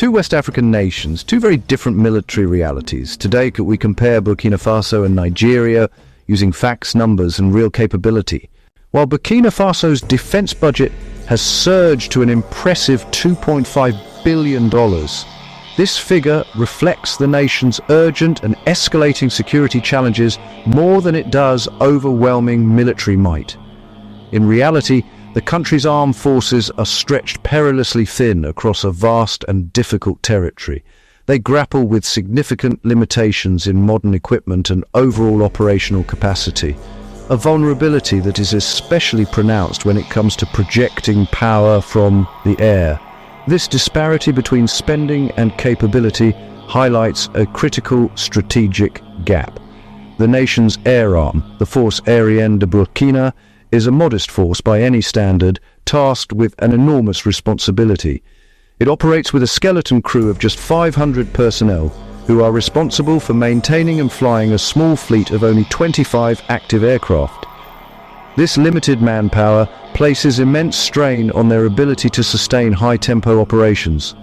Two West African nations, two very different military realities. Today, we compare Burkina Faso and Nigeria using facts, numbers, and real capability. While Burkina Faso's defense budget has surged to an impressive $2.5 billion, this figure reflects the nation's urgent and escalating security challenges more than it does overwhelming military might. In reality, the country's armed forces are stretched perilously thin across a vast and difficult territory. They grapple with significant limitations in modern equipment and overall operational capacity, a vulnerability that is especially pronounced when it comes to projecting power from the air. This disparity between spending and capability highlights a critical strategic gap. The nation's air arm, the Force Aérienne de Burkina, is a modest force by any standard, tasked with an enormous responsibility. It operates with a skeleton crew of just 500 personnel, who are responsible for maintaining and flying a small fleet of only 25 active aircraft. This limited manpower places immense strain on their ability to sustain high-tempo operations.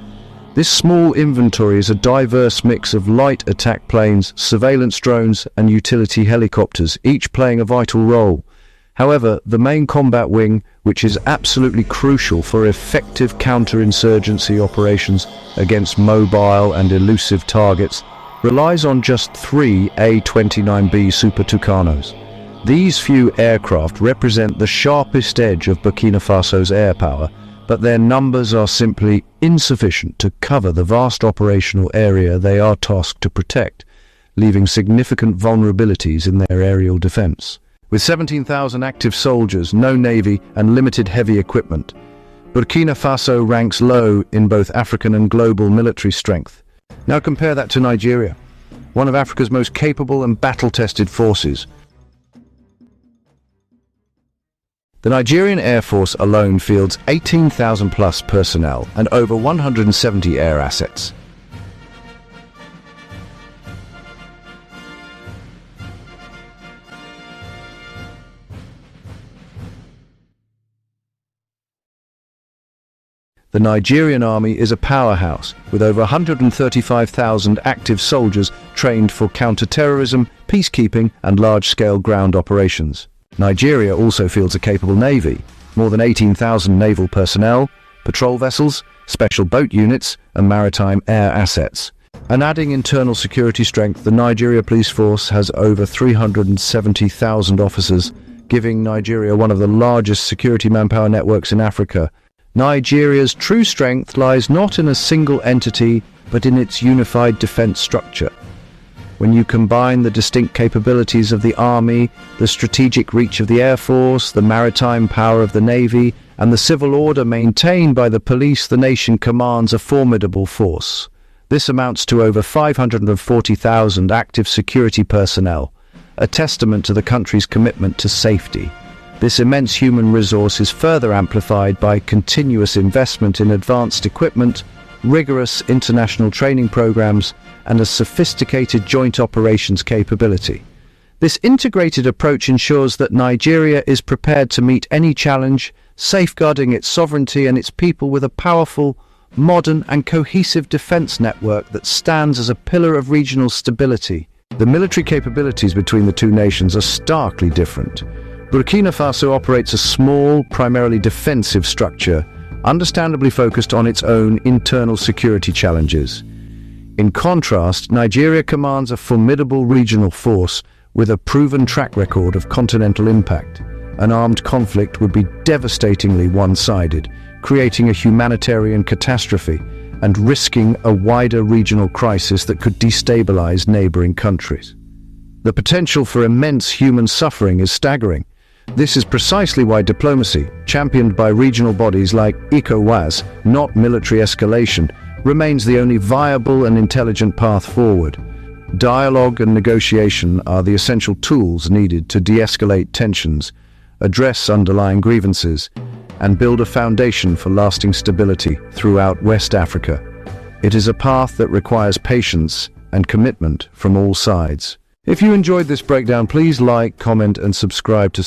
This small inventory is a diverse mix of light attack planes, surveillance drones, and utility helicopters, each playing a vital role. However, the main combat wing, which is absolutely crucial for effective counterinsurgency operations against mobile and elusive targets, relies on just 3 A-29B Super Tucanos. These few aircraft represent the sharpest edge of Burkina Faso's air power, but their numbers are simply insufficient to cover the vast operational area they are tasked to protect, leaving significant vulnerabilities in their aerial defense. With 17,000 active soldiers, no navy, and limited heavy equipment, Burkina Faso ranks low in both African and global military strength. Now compare that to Nigeria, one of Africa's most capable and battle-tested forces. The Nigerian Air Force alone fields 18,000 plus personnel and over 170 air assets. The Nigerian army is a powerhouse, with over 135,000 active soldiers trained for counter-terrorism, peacekeeping, and large-scale ground operations. Nigeria also fields a capable navy, more than 18,000 naval personnel, patrol vessels, special boat units, and maritime air assets. And adding internal security strength, the Nigeria police force has over 370,000 officers, giving Nigeria one of the largest security manpower networks in Africa. Nigeria's true strength lies not in a single entity, but in its unified defense structure. When you combine the distinct capabilities of the army, the strategic reach of the air force, the maritime power of the navy, and the civil order maintained by the police, the nation commands a formidable force. This amounts to over 540,000 active security personnel, a testament to the country's commitment to safety. This immense human resource is further amplified by continuous investment in advanced equipment, rigorous international training programs, and a sophisticated joint operations capability. This integrated approach ensures that Nigeria is prepared to meet any challenge, safeguarding its sovereignty and its people with a powerful, modern, and cohesive defense network that stands as a pillar of regional stability. The military capabilities between the two nations are starkly different. Burkina Faso operates a small, primarily defensive structure, understandably focused on its own internal security challenges. In contrast, Nigeria commands a formidable regional force with a proven track record of continental impact. An armed conflict would be devastatingly one-sided, creating a humanitarian catastrophe and risking a wider regional crisis that could destabilize neighboring countries. The potential for immense human suffering is staggering. This is precisely why diplomacy, championed by regional bodies like ECOWAS, not military escalation, remains the only viable and intelligent path forward. Dialogue and negotiation are the essential tools needed to de-escalate tensions, address underlying grievances, and build a foundation for lasting stability throughout West Africa. It is a path that requires patience and commitment from all sides. If you enjoyed this breakdown, please like, comment, and subscribe to support